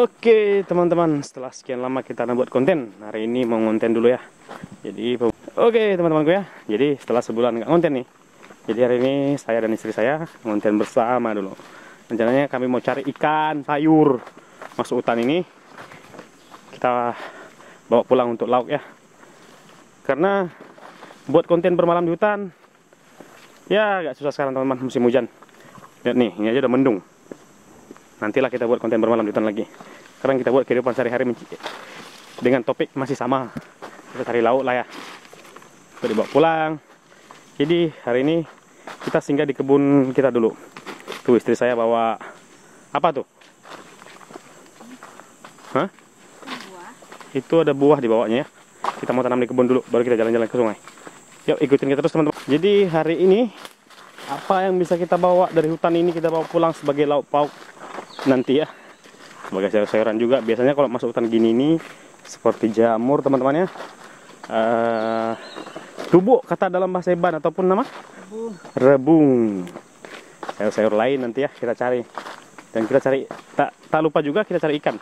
Oke teman-teman, setelah sekian lama kita buat konten, hari ini mau konten dulu ya. Jadi oke teman-temanku ya, jadi setelah sebulan nggak konten nih, jadi hari ini saya dan istri saya konten bersama dulu. Rencananya kami mau cari ikan sayur masuk hutan ini, kita bawa pulang untuk lauk ya. Karena buat konten bermalam di hutan ya agak susah sekarang teman-teman, musim hujan. Lihat nih, ini aja udah mendung. Nantilah kita buat konten bermalam di hutan lagi. Sekarang kita buat kehidupan sehari-hari dengan topik masih sama. Kita cari lauk lah ya, untuk dibawa pulang. Jadi hari ini kita singgah di kebun kita dulu. Tuh istri saya bawa apa tuh? Hah? Buah. Itu ada buah di bawahnya ya. Kita mau tanam di kebun dulu, baru kita jalan-jalan ke sungai. Yuk ikutin kita terus teman-teman. Jadi hari ini apa yang bisa kita bawa dari hutan ini kita bawa pulang sebagai lauk pauk nanti ya, sebagai sayur-sayuran juga. Biasanya kalau masuk hutan gini nih seperti jamur teman-teman ya, tubuk kata dalam bahasa Iban ataupun nama rebung. Sayur-sayur lain nanti ya kita cari, dan kita cari tak lupa juga kita cari ikan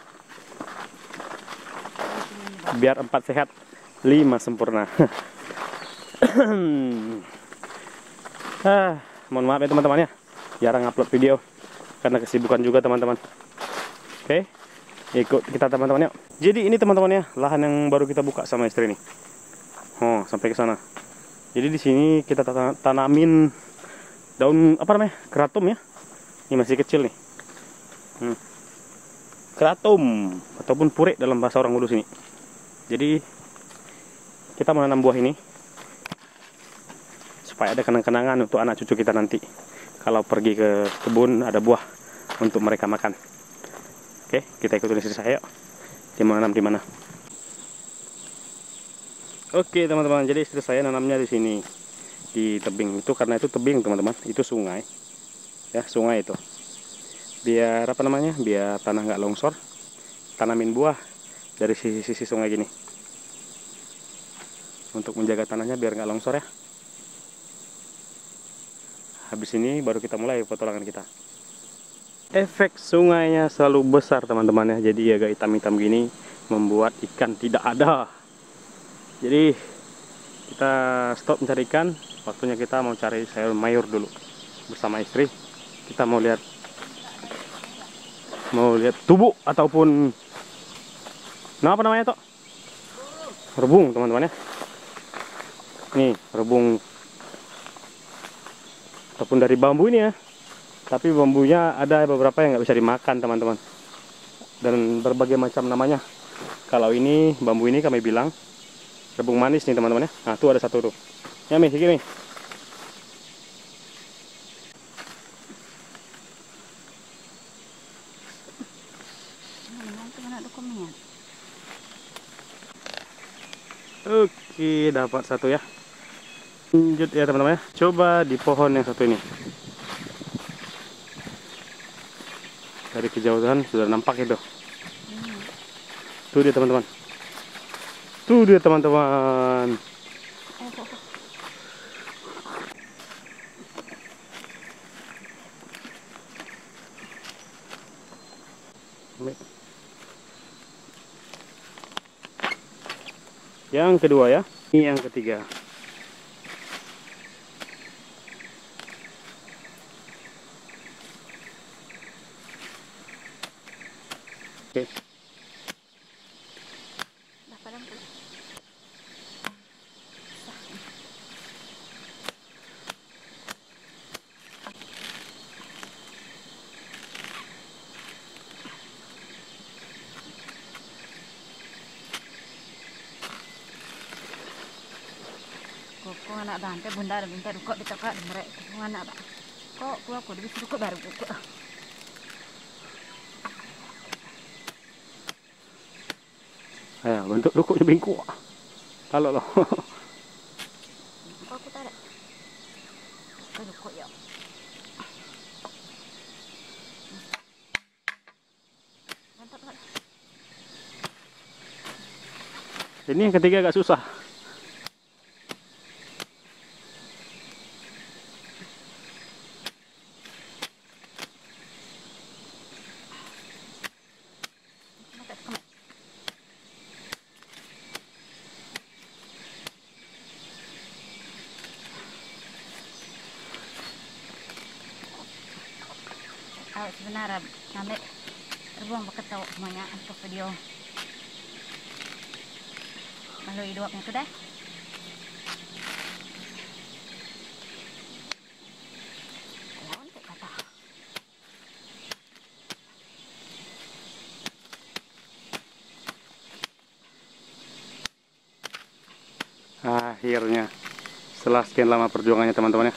biar 4 sehat 5 sempurna. Mohon maaf ya teman-teman ya, jarang upload video karena kesibukan juga teman-teman. Oke, ikut kita teman-teman yuk. Jadi ini teman-teman ya, lahan yang baru kita buka sama istri nih. Oh, sampai ke sana. Jadi di sini kita tanamin daun apa namanya? Keratum ya. Ini masih kecil nih. Keratum ataupun purek dalam bahasa orang Hulu sini. Jadi kita menanam buah ini supaya ada kenang-kenangan untuk anak cucu kita nanti. Kalau pergi ke kebun ada buah untuk mereka makan. Oke, kita ikutin istri saya yuk. Dia mau nanam di mana? Oke teman-teman, jadi istri saya nanamnya di sini di tebing itu, karena itu tebing teman-teman, itu sungai. Ya, sungai itu. Biar apa namanya? Biar tanah nggak longsor. Tanamin buah dari sisi-sisi sungai gini. Untuk menjaga tanahnya biar nggak longsor ya. Habis ini baru kita mulai petualangan kita. Efek sungainya selalu besar teman-teman ya, jadi agak hitam-hitam gini membuat ikan tidak ada. Jadi kita stop mencari ikan, waktunya kita mau cari sayur mayur dulu bersama istri. Kita mau lihat tubuk ataupun apa namanya toh? Rebung teman-teman ya. Nih rebung ataupun dari bambu ini ya, tapi bambunya ada beberapa yang nggak bisa dimakan teman-teman, dan berbagai macam namanya. Kalau ini bambu ini kami bilang rebung manis nih teman-teman ya. Nah tuh ada satu tuh ya, Mi, sini. Oke, dapat satu ya. Lanjut ya teman-teman ya, coba di pohon yang satu ini. Dari kejauhan sudah nampak itu. Tuh dia teman-teman. Tuh dia teman-teman. Yang kedua ya, ini yang ketiga. Oke. Kok anak bante bunda ada minta kok ditekak mereka anak pak. Kok aku disuruh kok baru buku. Bentuk lukuknya bengkok. Kalau loh. Kok aku tarik. Aduh kok ya. Mantap kan. Ini yang ketiga agak susah. sebenarnya ngambil rebung beketok semuanya untuk video melalui dua itu deh. Akhirnya setelah sekian lama perjuangannya teman-teman ya,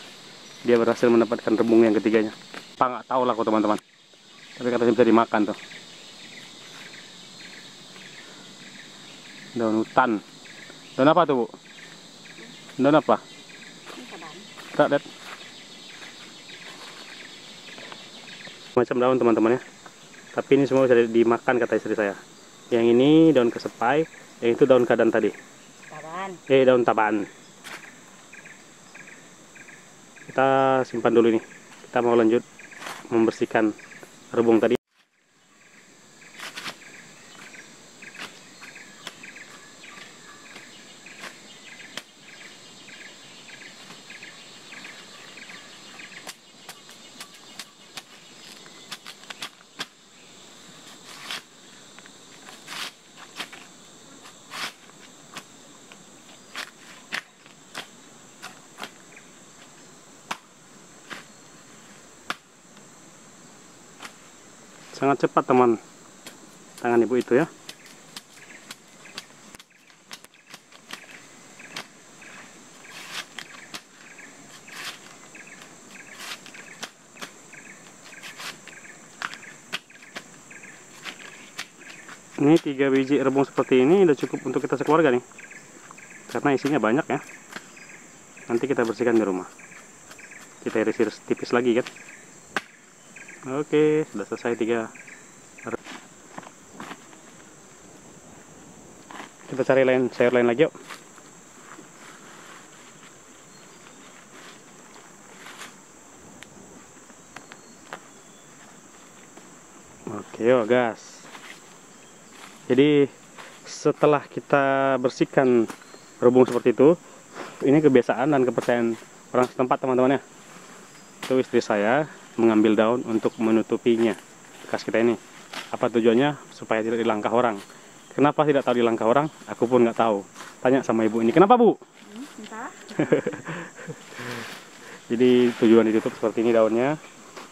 dia berhasil mendapatkan rebung yang ketiganya. Apa nggak tahu lah kok teman-teman, tapi katanya bisa dimakan tuh. Daun hutan. Daun apa tuh, Bu? Daun apa? Tak, lihat. Macam daun teman-teman ya, tapi ini semua bisa dimakan kata istri saya. Yang ini daun kesepai, yang itu daun kadan tadi. Daun taban. Kita simpan dulu ini. Kita mau lanjut membersihkan rebung tadi. Sangat cepat teman tangan ibu itu ya. Ini 3 biji rebung seperti ini udah cukup untuk kita sekeluarga nih, karena isinya banyak ya. Nanti kita bersihkan di rumah, kita iris-iris tipis lagi kan. Oke, sudah selesai 3. Kita cari sayur lain lagi yuk. Oke yuk gas. Jadi setelah kita bersihkan rebung seperti itu, ini kebiasaan dan kepercayaan orang setempat teman-teman ya. Itu istri saya mengambil daun untuk menutupinya bekas kita ini. Apa tujuannya? Supaya tidak dilangkah orang. Kenapa tidak tahu dilangkah orang? Aku pun nggak tahu. Tanya sama ibu ini. Kenapa, Bu? Entah. Jadi tujuan ditutup seperti ini daunnya,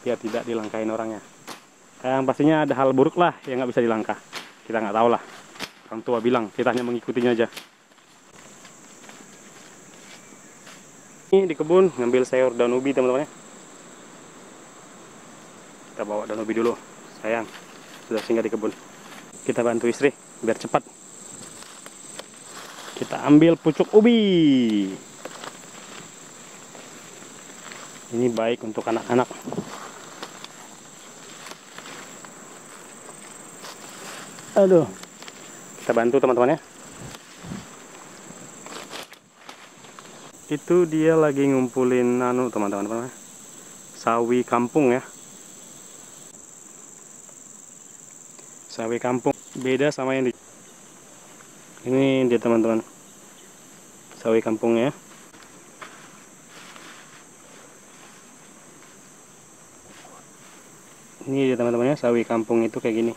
biar tidak dilangkahin orangnya. Yang pastinya ada hal buruk lah yang nggak bisa dilangkah. Kita nggak tahu lah. Orang tua bilang, kita hanya mengikutinya aja. Ini di kebun ngambil sayur daun ubi teman-teman ya. Kita bawa daun ubi dulu, sayang sudah singgah di kebun. Kita bantu istri biar cepat. Kita ambil pucuk ubi. Ini baik untuk anak-anak. Aduh, kita bantu teman-teman ya. Itu dia lagi ngumpulin teman-teman, sawi kampung ya. Sawi kampung beda sama yang di ini dia teman-teman, sawi kampung ya. Ini dia teman-teman ya, sawi kampung itu kayak gini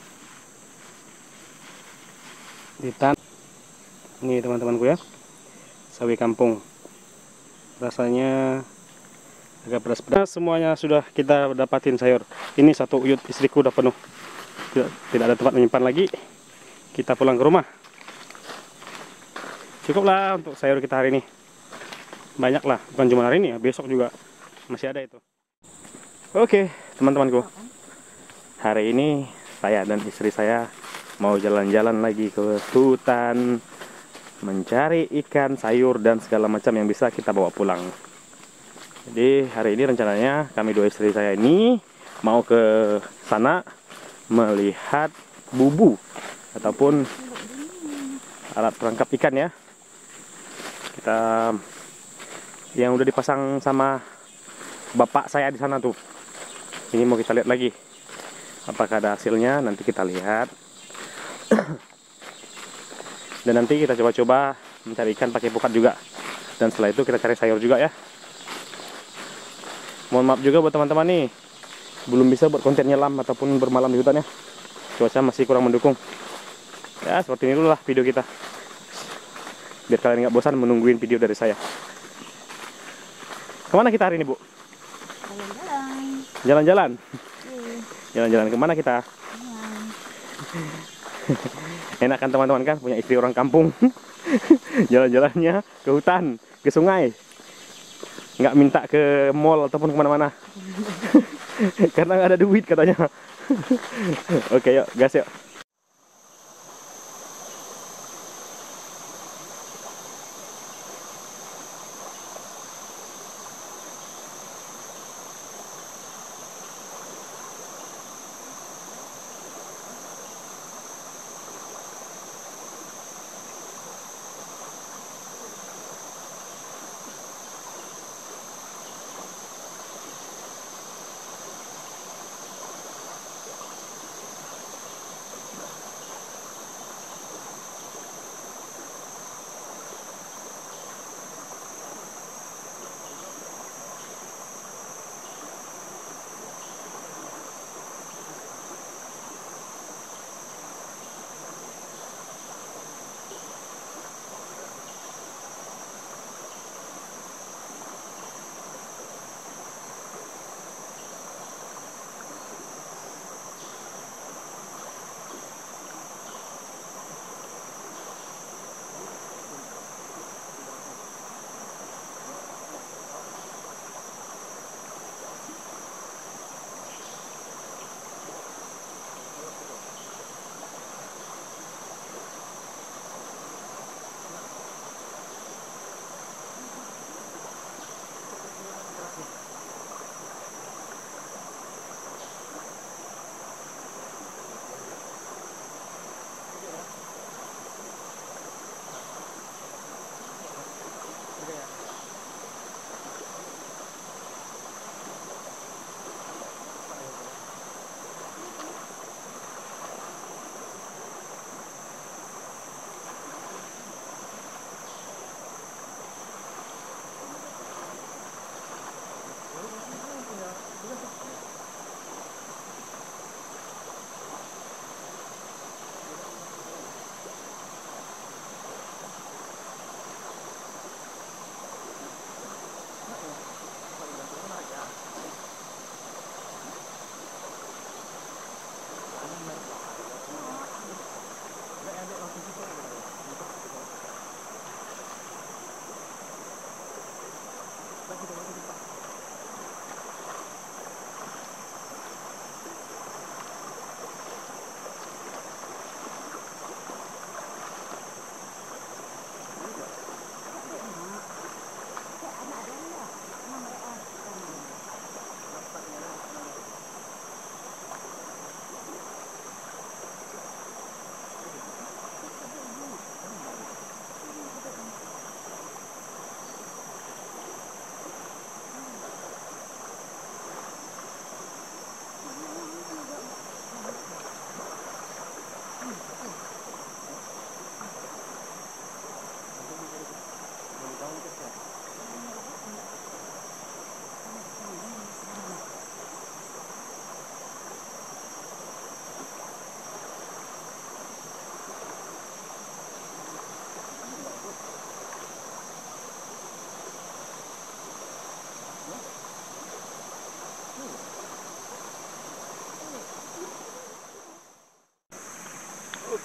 ditan. Ini teman-temanku ya, sawi kampung rasanya agak pedas-pedas. Semuanya sudah kita dapatin sayur. Ini satu uyut istriku udah penuh, tidak ada tempat menyimpan lagi. Kita pulang ke rumah. Cukuplah untuk sayur kita hari ini. Banyak lah, bukan cuma hari ini ya, besok juga masih ada itu. Oke teman-temanku, hari ini saya dan istri saya mau jalan-jalan lagi ke hutan, mencari ikan, sayur, dan segala macam yang bisa kita bawa pulang. Jadi hari ini rencananya kami dua istri saya ini mau ke sana melihat bubu ataupun alat perangkap ikan ya. Kita yang udah dipasang sama bapak saya di sana tuh. Ini mau kita lihat lagi. Apakah ada hasilnya? Nanti kita lihat. Dan nanti kita coba-coba mencari ikan pakai pukat juga. Dan setelah itu kita cari sayur juga ya. Mohon maaf juga buat teman-teman nih, belum bisa buat konten nyelam ataupun bermalam di hutan ya. Cuaca masih kurang mendukung. Ya seperti ini dulu lah video kita, biar kalian nggak bosan menungguin video dari saya. Kemana kita hari ini, Bu? Jalan-jalan. Jalan-jalan. Iya. Jalan-jalan kemana kita? Enak kan teman-teman kan, punya istri orang kampung. Jalan-jalannya ke hutan, ke sungai. Nggak minta ke mall ataupun kemana-mana. Karena nggak ada duit katanya. Oke, yuk gas yuk.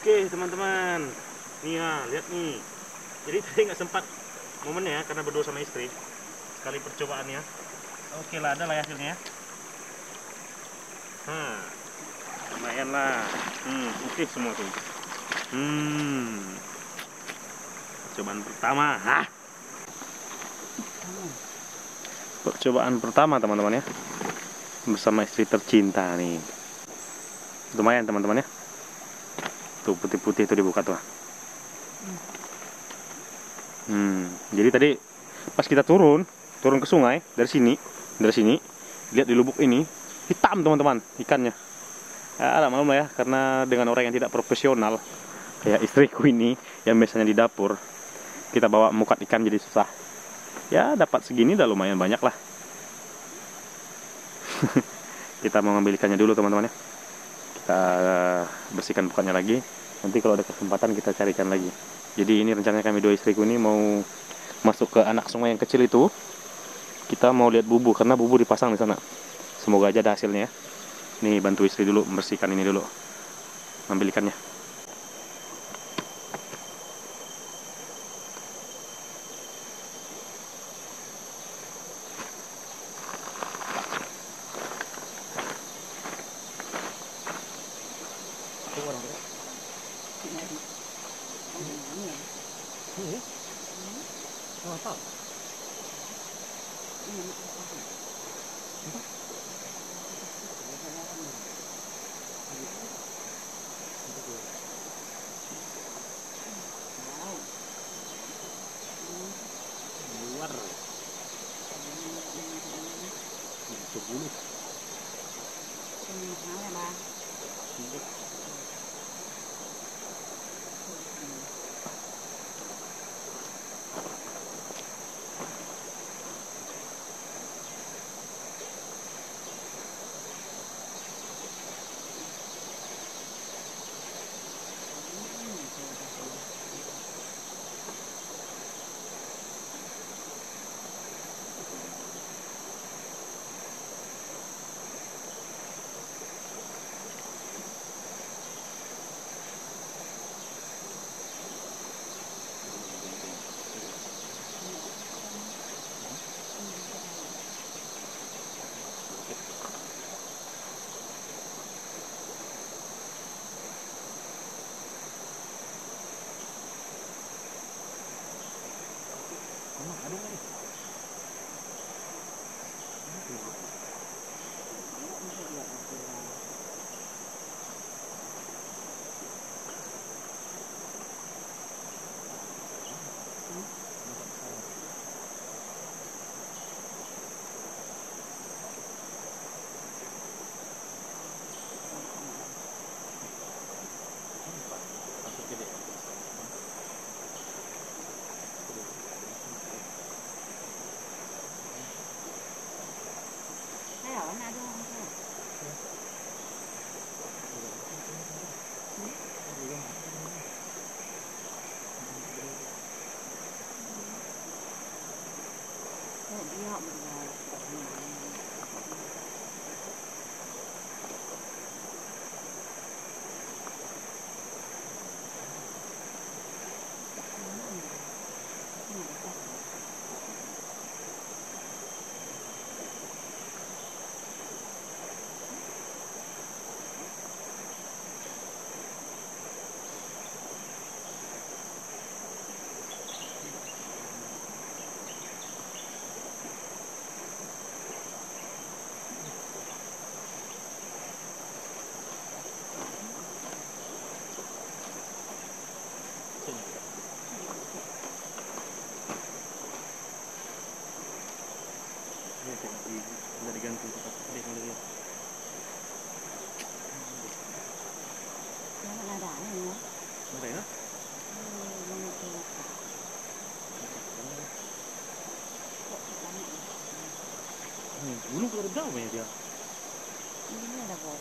Oke teman-teman, nih ya, lihat nih. Jadi tadi nggak sempat momennya karena berdua sama istri. Sekali percobaannya. Oke lah, ada lah hasilnya. Lumayan lah. Oke semua tuh. Percobaan pertama. Percobaan pertama teman-teman ya. Bersama istri tercinta nih. Lumayan teman-teman ya. Tuh putih-putih itu dibuka tuh. Jadi tadi pas kita turun ke sungai dari sini, lihat di lubuk ini hitam teman-teman ikannya. Ya, ada maklum lah ya, karena dengan orang yang tidak profesional kayak istriku ini yang biasanya di dapur, kita bawa mukat ikan jadi susah. Ya dapat segini udah lumayan banyak lah. kita mau ngambil ikannya dulu teman-teman ya. Kita bersihkan pokoknya lagi. Nanti kalau ada kesempatan kita cari ikan lagi. Jadi ini rencananya kami dua istriku ini mau masuk ke anak sungai yang kecil itu. Kita mau lihat bubu karena bubu dipasang di sana. Semoga aja ada hasilnya ya. Nih bantu istri dulu membersihkan ini dulu. Ambil ikannya. Gunung keluar jauh banyak dia. Ini ada bawah.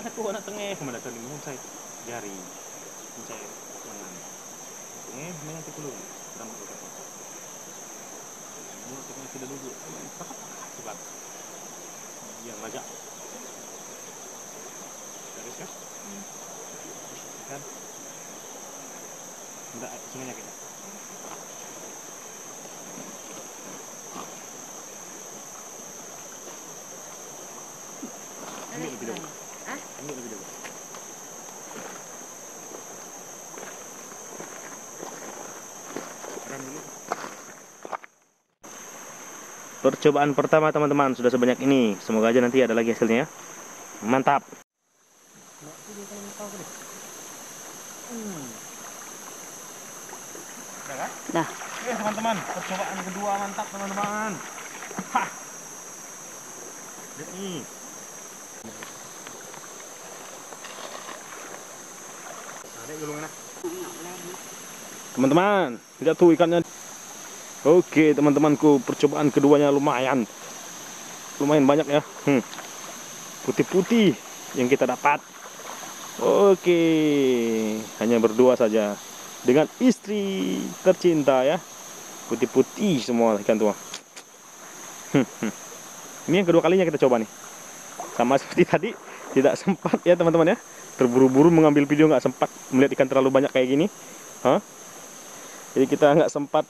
Aku anak tengah kemana tadi mau saya jari, saya lengan. Tengah mana tu kulung, dalam tu apa? Mau tengah sudah dulu. Sebab yang ngajak. Terus kan? Kan? Enggak semuanya kita. Ambil lebih dulu. Ambil lebih dulu. Percobaan pertama teman-teman sudah sebanyak ini. Semoga aja nanti ada lagi hasilnya. Mantap. Dah kan? Dah. Oke teman-teman, percobaan kedua mantap teman-teman. Hah. Lihat nih. Ada gulungnya. Teman-teman, lihat tuh ikannya. Oke teman-temanku, percobaan keduanya lumayan banyak ya. Putih-putih yang kita dapat. Oke, hanya berdua saja dengan istri tercinta ya. Putih-putih semua ikan tua. Ini yang kedua kalinya kita coba nih. Sama seperti tadi, tidak sempat ya teman-teman ya. Terburu-buru mengambil video, nggak sempat melihat ikan terlalu banyak kayak gini. Jadi kita nggak sempat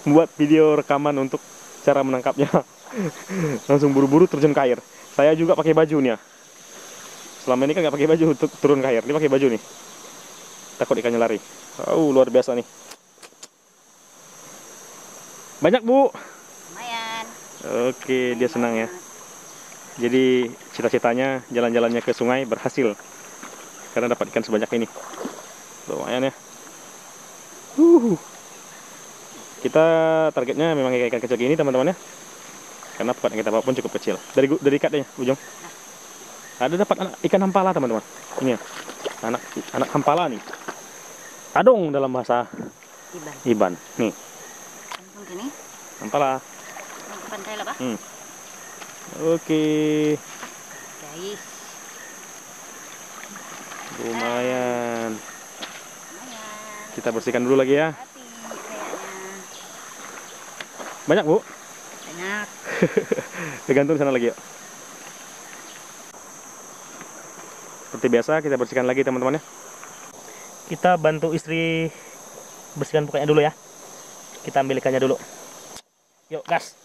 buat video rekaman untuk cara menangkapnya. Langsung buru-buru terjun ke air. Saya juga pakai baju nih ya. Selama ini kan nggak pakai baju untuk turun ke air. Ini pakai baju nih. Takut ikannya lari. Luar biasa nih. Banyak Bu. Lumayan. Oke, dia senang ya. Jadi cita-citanya jalan-jalannya ke sungai berhasil karena dapat ikan sebanyak ini. Lumayan ya. Kita targetnya memang ikan kecil gini teman-teman ya. Karena pot yang kita bawa pun cukup kecil. Dari ikatnya ujung. Ada dapat ikan hampala teman-teman. Ini ya. Anak hampala nih. Adong dalam bahasa Iban. Nih. Langsung sini. Hampala. Ke pantai lah, Pak. Oke. Guys. Lumayan. Lumayan. Kita bersihkan dulu lagi ya. Hati kayaknya. Banyak Bu. Banyak. Tergantung di sana lagi yuk. Seperti biasa kita bersihkan lagi teman-teman ya. Kita bantu istri bersihkan pokoknya dulu ya. Kita ambil ikannya dulu. Yuk gas.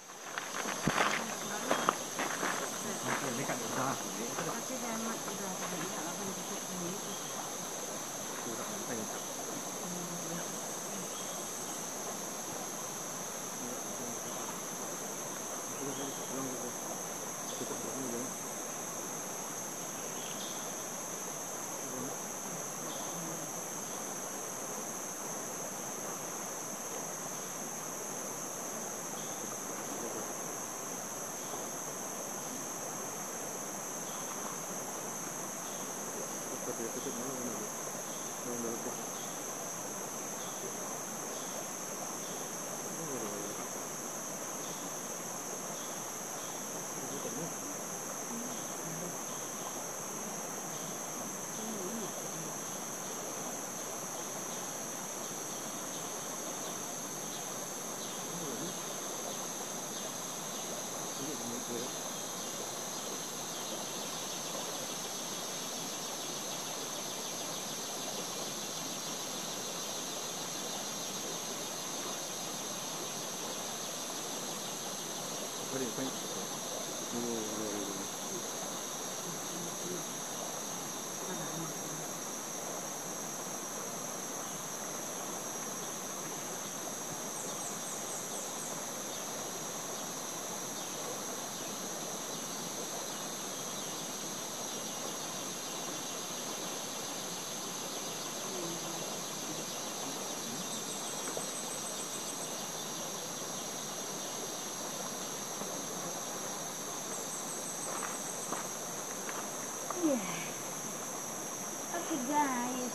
Oke guys.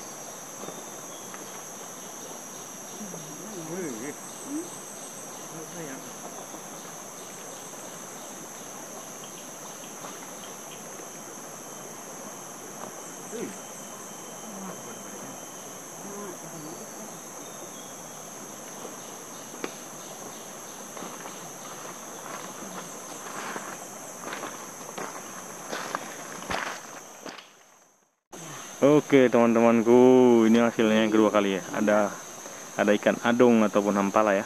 Oke teman-temanku, ini hasilnya yang kedua kali ya. Ada ikan adong ataupun hampala ya.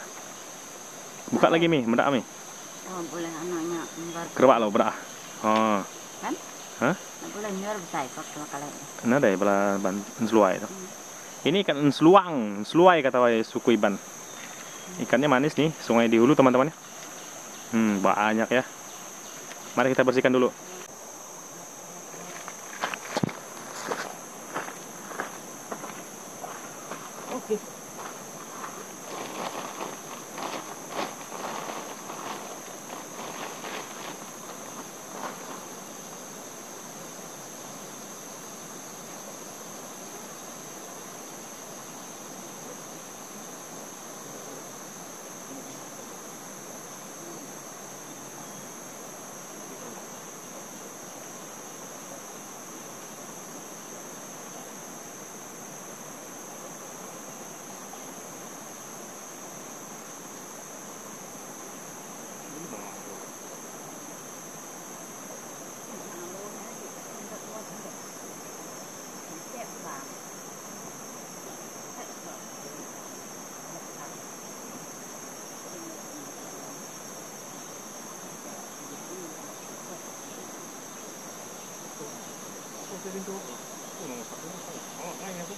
Buka lagi Mi, mendak Mi. Oh, boleh anaknya Kerbak lo, berak. Oh. Kan? Hah? Nggak boleh nyuar besar kok dua kali. Nah deh bala ensluai itu. Ini ikan ensluai kata suku Iban. Ikannya manis nih, sungai di hulu teman-teman ya. Banyak ya. Mari kita bersihkan dulu. Oke. pintu. Oh, nomor satu. Oh, main aku.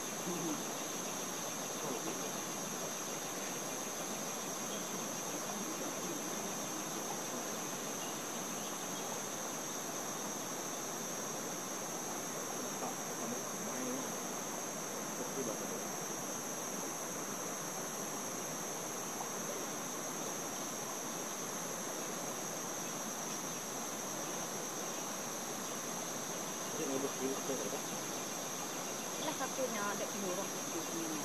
Lah satunya ada burung di sini.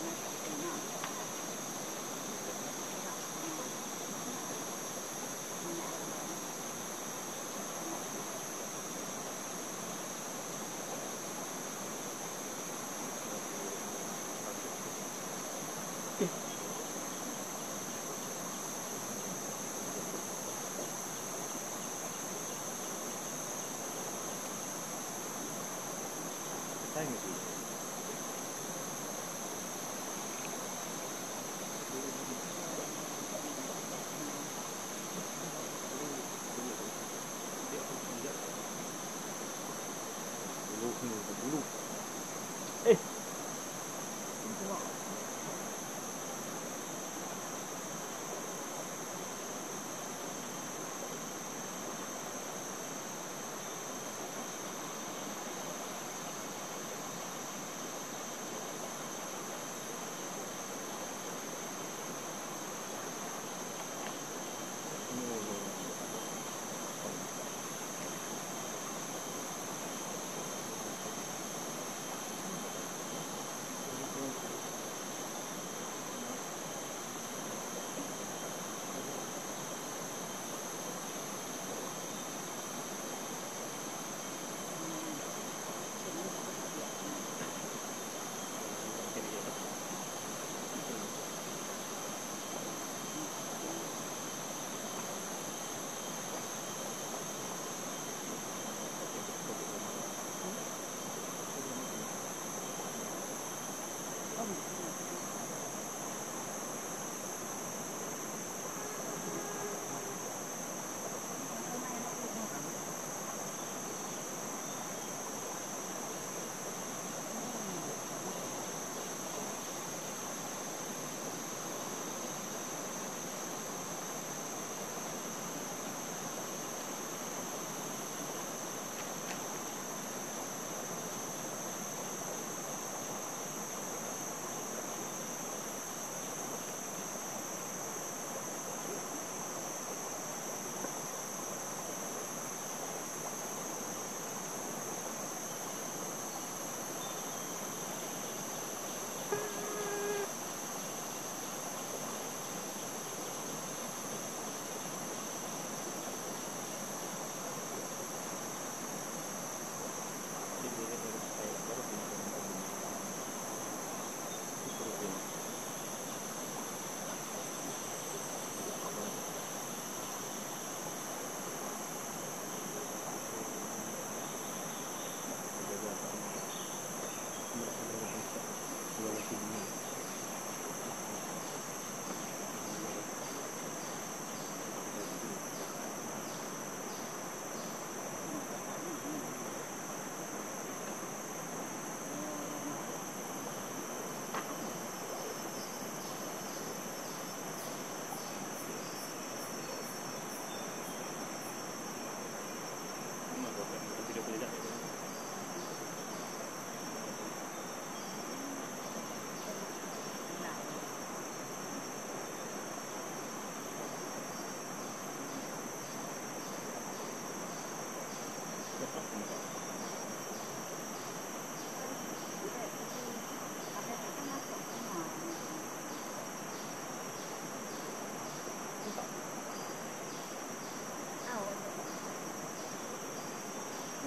Nah, satunya. Time itu. Dulu.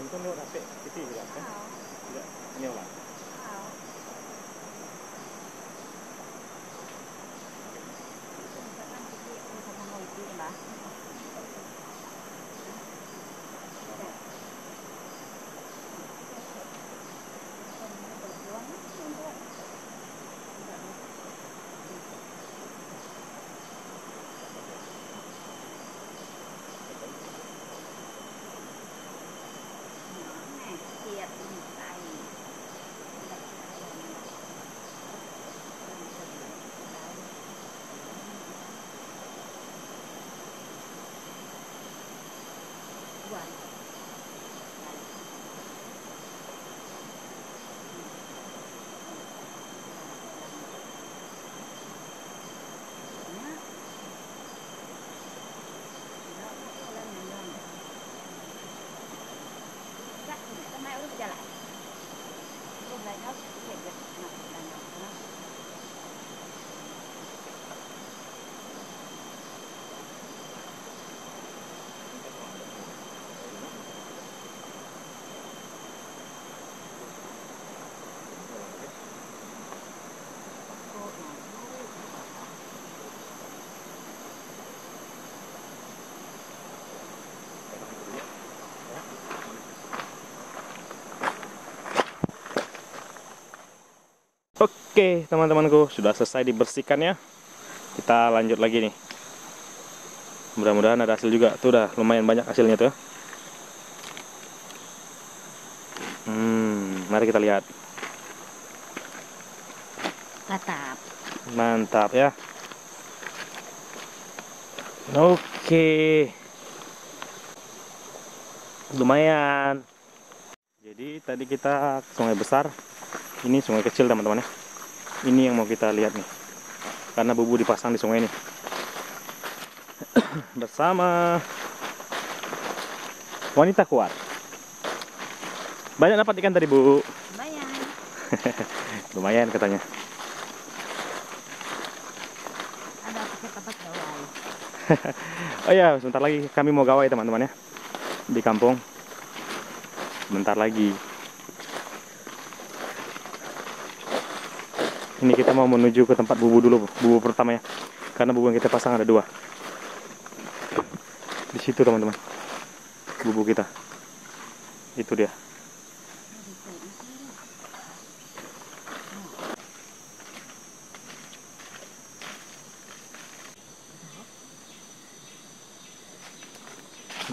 Nonton lewat HP TV juga kan? Tidak, ini olah. Siap ini. buah. Oke, teman-temanku, sudah selesai dibersihkannya. Kita lanjut lagi nih. Mudah-mudahan ada hasil juga. Tuh udah lumayan banyak hasilnya tuh. Mari kita lihat. Mantap. Mantap ya. Oke. Lumayan. Jadi tadi kita ke sungai besar. Ini sungai kecil, teman-teman ya. Ini yang mau kita lihat nih. Karena bubu dipasang di sungai ini. Bersama wanita kuat. Banyak dapat ikan tadi, Bu. Lumayan. Lumayan katanya. Ada pakai tempat gawai. Oh ya, sebentar lagi kami mau gawai, teman-teman ya. Di kampung. Sebentar lagi. Ini kita mau menuju ke tempat bubu dulu, bubu pertama ya. Karena bubu yang kita pasang ada 2. Di situ, teman-teman. Bubu kita. Itu dia.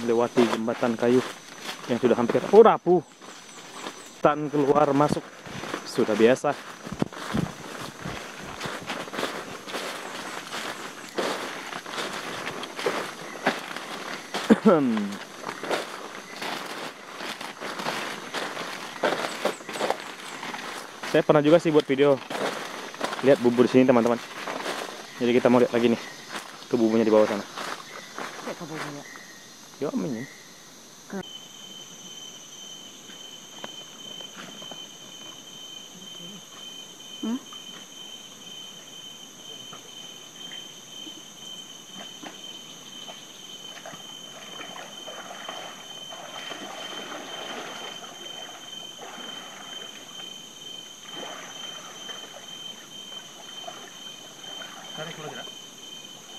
Melewati jembatan kayu yang sudah hampir rapuh. Tan keluar masuk sudah biasa. Saya pernah juga sih buat video lihat bubu di sini, teman-teman. Jadi kita mau lihat lagi nih. Tuh bubunya di bawah sana. Kayak bubu ya. Yo, ini.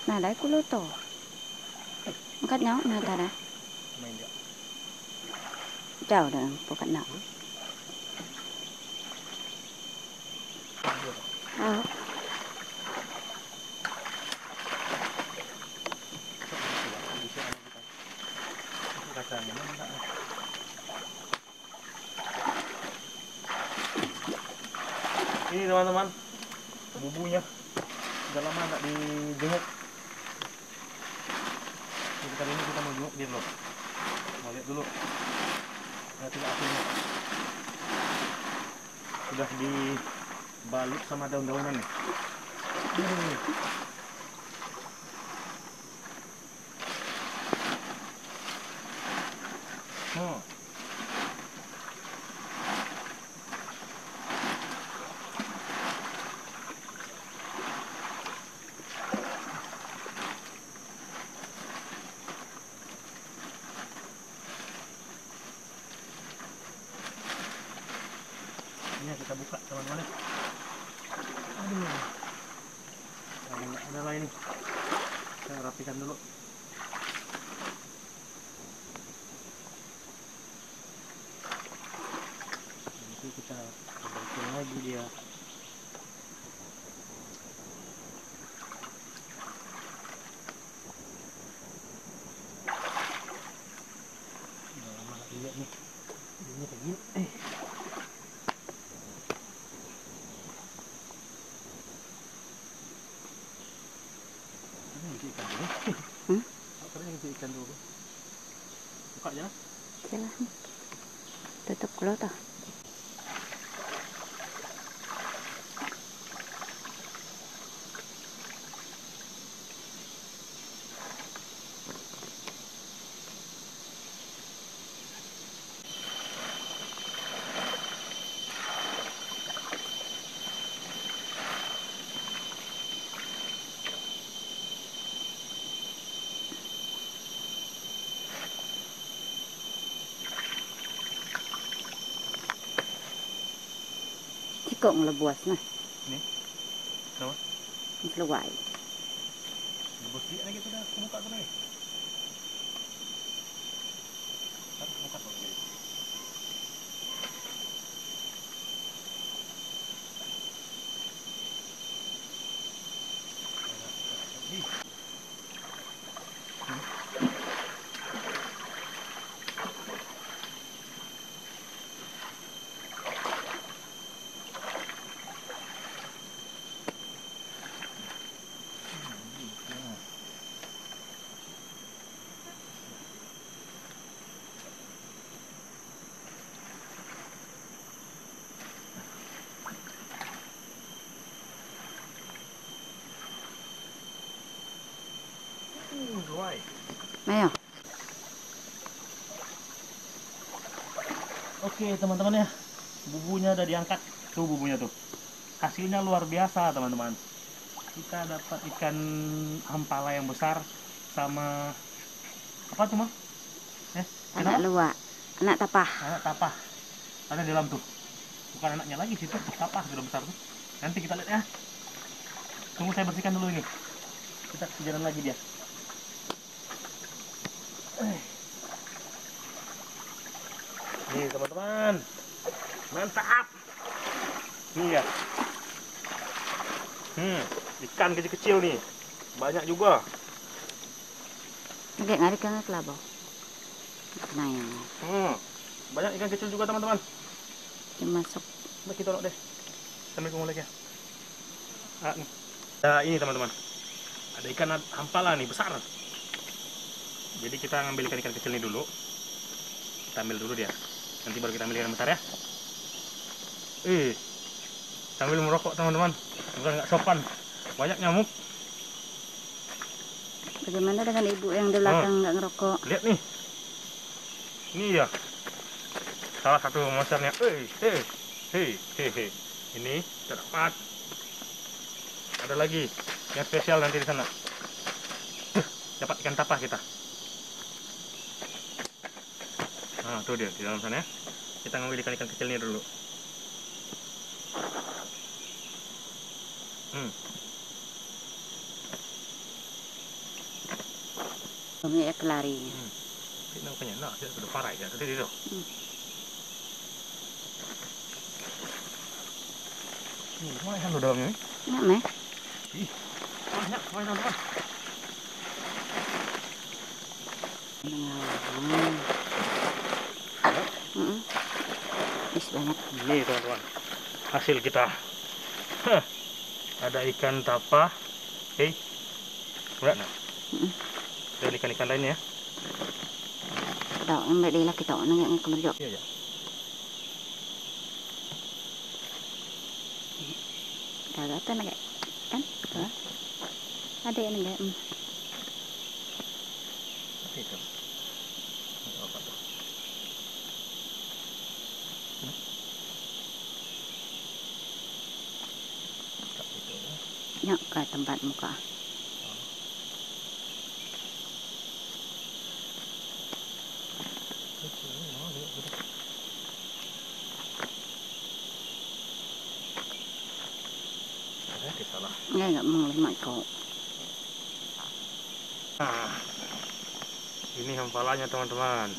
Nah, đấy kulo to. Angkat nyok nah tara. Jauh dah bukan nak. Ah. Ini teman-teman, bubunya udah lama nggak dijenguk. Jadi kali ini kita mau jenguk dia loh. Mau lihat dulu. Lihat dulu hasilnya. Sudah dibalut sama daun-daunan nih. Oh. Ini kita buka, teman-teman. Aduh. Ada lain nih. Saya rapikan dulu. Nanti kita perbaiki lagi dia. Udah lama nggak dilihat nih. Ini kayak gini. Ikan dulu. Apa yang ikan dulu? Buka aja lah. Jelas. Tutup dulu toh. Kok ngelebuas nah. Ini. Kenapa? Keluar. Lebus dia lagi tuh dah. Buka tuh nih. Kan buka tuh lagi. Keluar. Ayo. Oke teman-teman ya, bubunya udah diangkat. Tuh bubunya tuh. Hasilnya luar biasa teman-teman. Kita dapat ikan ampala yang besar sama apa tuh Mang? Anak Kenapa? luak. Anak tapah. Anak tapah. Ada di dalam tuh. Bukan anaknya lagi situ, tapah sudah besar tuh. Nanti kita lihat ya. Tunggu saya bersihkan dulu ini. Kita kejaran lagi dia. Nih teman-teman, mantap. Nih ya. Ikan kecil-kecil nih, banyak juga. Lihat ngarik kan kelabau. Nah ya. Banyak ikan kecil juga teman-teman. Dimasuk. Coba kita lihat deh, sambil ngomong lagi ya. Nih. Nah, ini teman-teman, ada ikan ampala nih besar. Jadi kita ngambil ikan-ikan kecil ini dulu. Kita ambil dulu dia. Nanti baru kita ambil ikan besar ya. Sambil merokok teman-teman. Bukan nggak sopan. Banyak nyamuk. Bagaimana dengan ibu yang di belakang nggak ngerokok? Lihat nih. Ini ya. Salah satu monsternya. Ini terdapat. Ada lagi yang spesial nanti di sana. Dapat ikan tapah kita. Nah, tuh dia di dalam sana ya. Kita ngambil ikan-ikan kecilnya dulu. Kami ya kelari. Ini namanya, nah, dia sudah parah ya. Tadi itu. Banyak kan lo dalamnya? Enak meh? Banyak teman-teman. Banyak. Ini teman-teman, hasil kita. Ada ikan tapah. Berat nak? Dan ikan-ikan lainnya. Tahu mbak Dila kita orang yang kemerjok. Iya ya. Kalau tu nak kan? Ada yang enggak? Itu. Apa tuh? Nyok ke tempat muka. Salah. Enggak mau lemak kau. Nah, ini hampalanya teman-teman.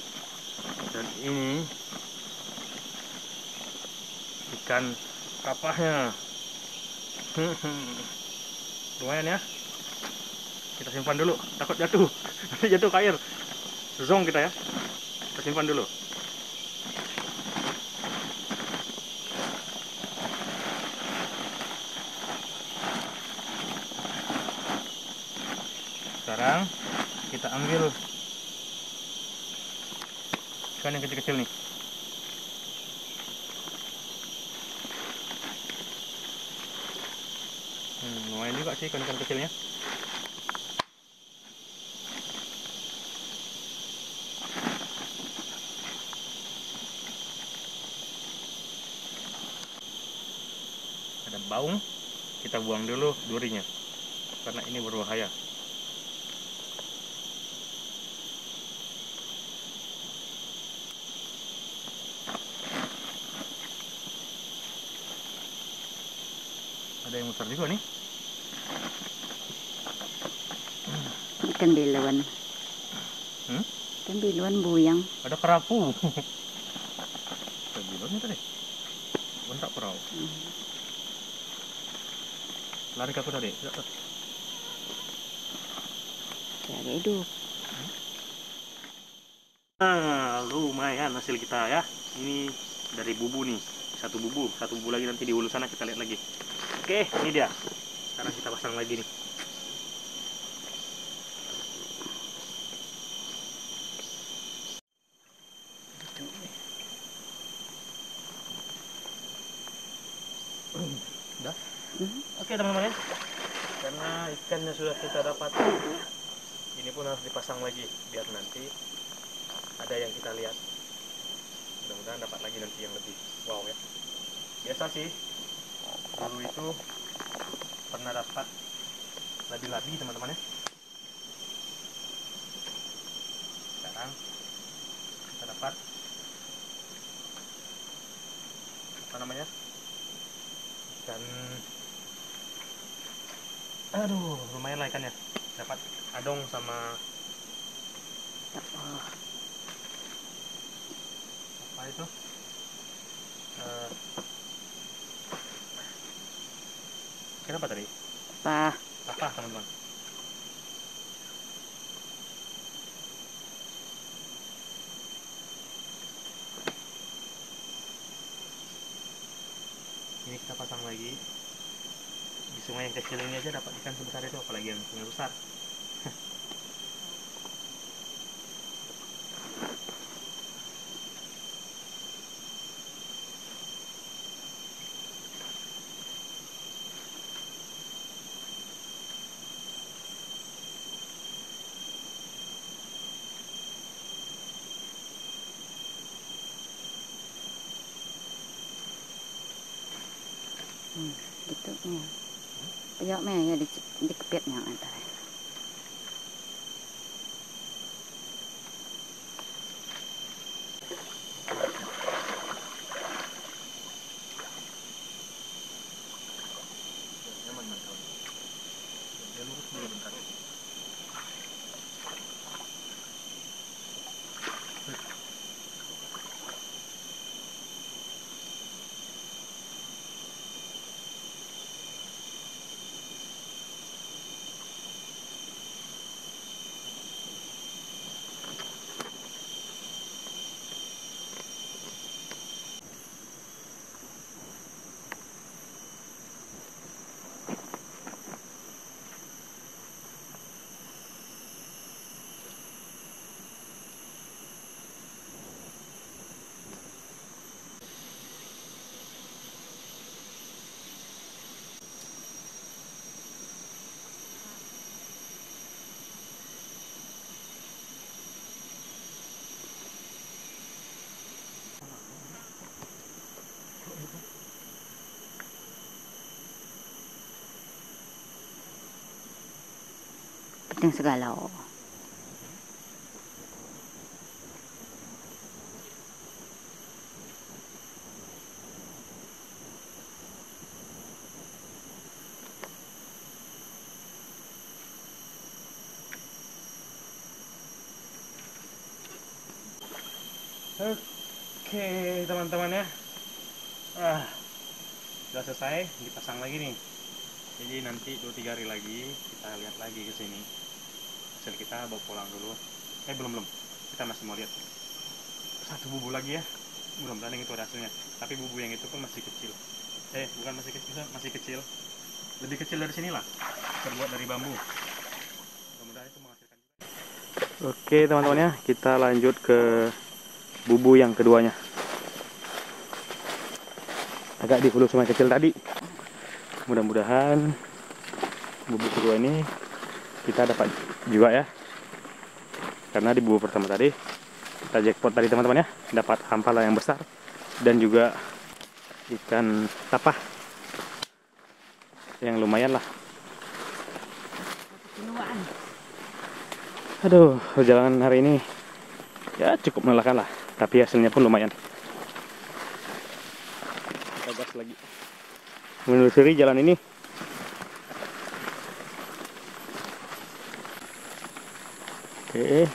Dan ini ikan tapahnya. Lumayan ya. Kita simpan dulu, takut jatuh. Nanti jatuh ke air. Zong kita ya. Kita simpan dulu. Sekarang kita ambil Ikan yang kecil-kecil nih. Lumayan juga sih ikan-ikan kecilnya. Ada baung, kita buang dulu durinya karena ini berbahaya. Ada yang besar juga nih. Ikan biluan. Ikan biluan buyang. Ada kerapu. Ikan biluannya tadi. Bentak perahu. Lari ke aku tadi. Cari hidup. Nah, lumayan hasil kita ya. Ini dari bubu nih. Satu bubu lagi nanti di hulu sana kita lihat lagi. Oke, ini dia. Sekarang kita pasang lagi nih. Udah. Oke teman-teman ya. Karena ikannya sudah kita dapat, ini pun harus dipasang lagi biar nanti ada yang kita lihat. Mudah-mudahan dapat lagi nanti yang lebih wow ya. Biasa sih dulu itu pernah dapat labi-labi teman-teman ya. Sekarang kita dapat apa namanya, ikan, aduh lumayan lah ikannya, dapat adong sama apa itu, kenapa tadi? Apa teman-teman? Ini kita pasang lagi di sungai yang kecil ini aja dapat ikan sebesar itu, apalagi yang sungai besar. Gitu nih. Peyok meh ya dikepitnya antara. Piting segalau. Oke teman-teman ya, udah selesai, dipasang lagi nih. Jadi nanti 2-3 hari lagi kita lihat lagi ke sini. Hasil kita bawa pulang dulu. Belum, kita masih mau lihat satu bubu lagi ya. Mudah-mudahan yang itu ada hasilnya. Tapi bubu yang itu pun masih kecil. Bukan masih kecil, masih kecil. Lebih kecil dari sini lah. Terbuat dari bambu. Mudah-mudahan itu menghasilkan. Oke teman-teman ya, kita lanjut ke bubu yang keduanya. Agak di hulu sungai kecil tadi. Mudah-mudahan bubu kedua ini kita dapat juga ya. Karena di bubu pertama tadi kita jackpot tadi teman-teman ya, dapat hampala yang besar dan juga ikan tapah yang lumayan lah. Aduh, perjalanan hari ini ya cukup melelahkan lah, tapi hasilnya pun lumayan. Kita gas lagi menelusuri jalan ini. Oke,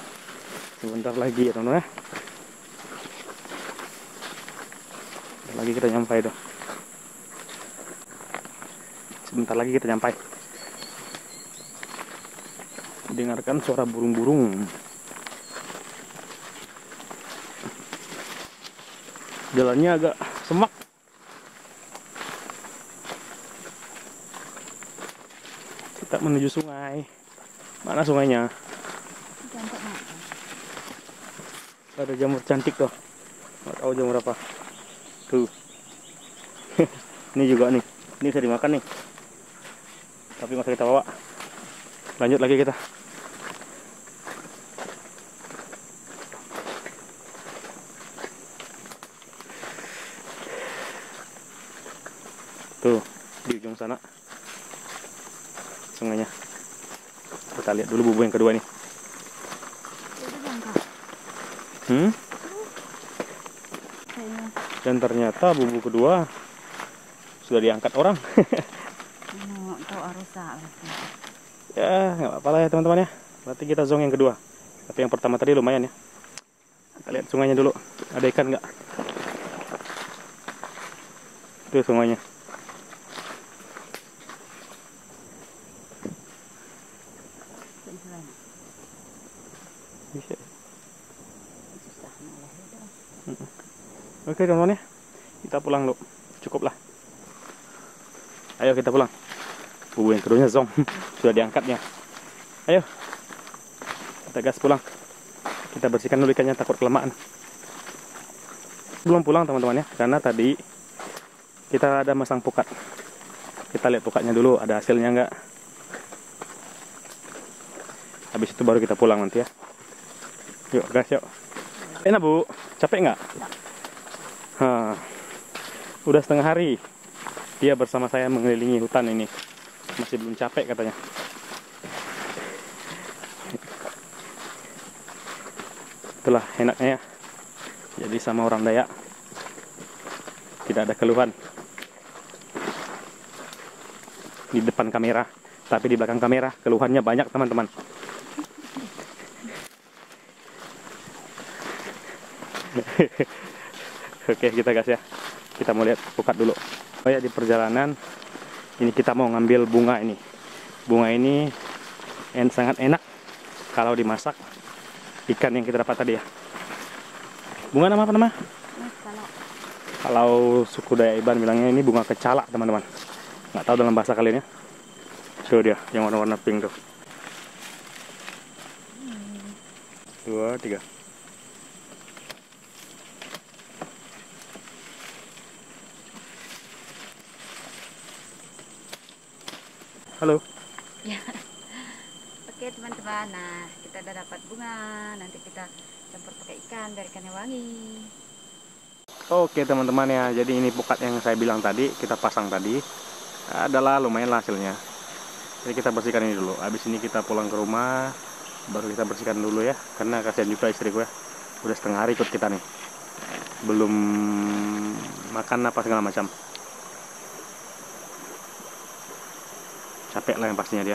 sebentar lagi ya teman-teman ya. Sebentar lagi kita nyampai tuh. Sebentar lagi kita nyampai. Dengarkan suara burung-burung. Jalannya agak semak. Kita menuju sungai. Mana sungainya? Ada jamur cantik tuh. Nggak tahu jamur apa. Tuh. Ini juga nih. Ini bisa dimakan nih. Tapi nggak usah kita bawa. Lanjut lagi kita. Tuh, di ujung sana sungainya. Kita lihat dulu bubu yang kedua nih. Dan ternyata bubu kedua sudah diangkat orang. Ya, nggak apa-apa lah ya teman-teman ya. Berarti kita zong yang kedua. Tapi yang pertama tadi lumayan ya. Kita lihat sungainya dulu. Ada ikan nggak? Itu sungainya. Oke teman-teman ya, kita pulang dulu. Cukup lah. Ayo kita pulang. Bubu yang keduanya zong. Sudah diangkatnya. Ayo. Kita gas pulang. Kita bersihkan dulu ikannya, takut kelamaan. Belum pulang teman-teman ya, karena tadi kita ada masang pukat. Kita lihat pukatnya dulu, ada hasilnya enggak. Habis itu baru kita pulang nanti ya. Yuk gas yuk. Enak Bu, capek nggak? Udah setengah hari dia bersama saya mengelilingi hutan ini, masih belum capek katanya. Itulah enaknya ya, jadi sama orang Dayak tidak ada keluhan di depan kamera, tapi di belakang kamera keluhannya banyak teman-teman. Oke, kita gas ya. Kita mau lihat pukat dulu. Oh ya, di perjalanan ini kita mau ngambil bunga ini. Bunga ini sangat enak kalau dimasak ikan yang kita dapat tadi ya. Bunga nama apa nama? Kalau suku Dayak Iban bilangnya ini bunga kecala teman-teman. Nggak tahu dalam bahasa kalian ya. Tuh dia, yang warna-warna pink tuh. 2, 3. Halo. Ya. Oke teman-teman, nah kita udah dapat bunga. Nanti kita campur pakai ikan biar ikannya wangi. Oke teman-teman ya, jadi ini pukat yang saya bilang tadi, kita pasang tadi adalah lumayan lah hasilnya. Jadi kita bersihkan ini dulu. Habis ini kita pulang ke rumah, baru kita bersihkan dulu ya, karena kasihan juga istriku ya. Udah setengah hari ikut kita nih, belum makan apa segala macam. Capek lah yang pastinya dia.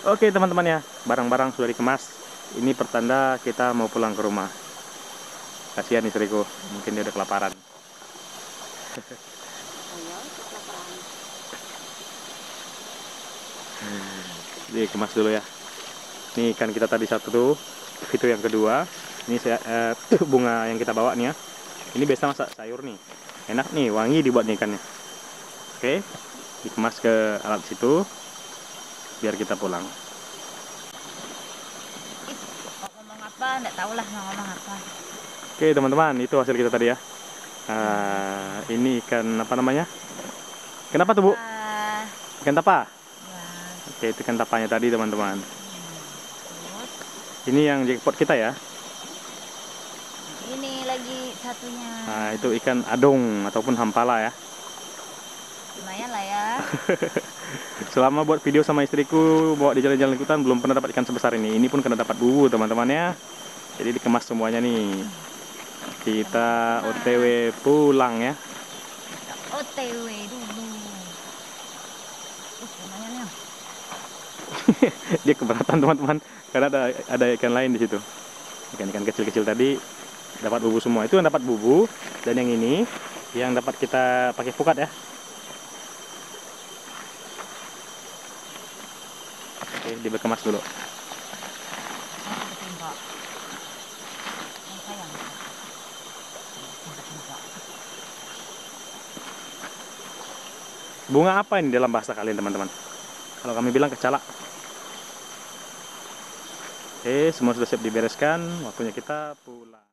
Oke teman-teman ya, barang-barang sudah dikemas. Ini pertanda kita mau pulang ke rumah. Kasihan istriku, mungkin dia udah kelaparan. Jadi kemas dulu ya. Ini ikan kita tadi satu tuh, itu yang kedua. Ini bunga yang kita bawa nih ya. Ini biasa masak sayur nih, enak nih, wangi dibuat nih ikannya. Oke, dikemas ke alat situ, biar kita pulang. Ngomong apa nggak tahu lah mau ngomong apa. Oke teman-teman, itu hasil kita tadi ya. Ini ikan apa namanya? Ikan apa tuh Bu? Ah, Ikan tapa. ya. Oke, itu ikan tapanya tadi teman-teman. Terus Ini yang jackpot kita ya. ini lagi satunya. Nah, itu ikan adong ataupun hampala ya. Lumayan lah ya. Selama buat video sama istriku bawa di jalan-jalan ikutan belum pernah dapat ikan sebesar ini. Ini pun kena dapat bubu teman-teman ya. Jadi dikemas semuanya nih. Kita OTW pulang ya. OTW dulu. Lumayan ya. Dia keberatan teman-teman karena ada ikan lain di situ. Ikan-ikan kecil-kecil tadi dapat bubu semua. Itu yang dapat bubu dan yang ini yang dapat kita pakai pukat ya. Oke, dibekmas dulu. Tembak. Sayang. Bunga apa ini dalam bahasa kalian teman-teman? Kalau kami bilang kecala. Oke, semua sudah siap dibereskan. Waktunya kita pulang.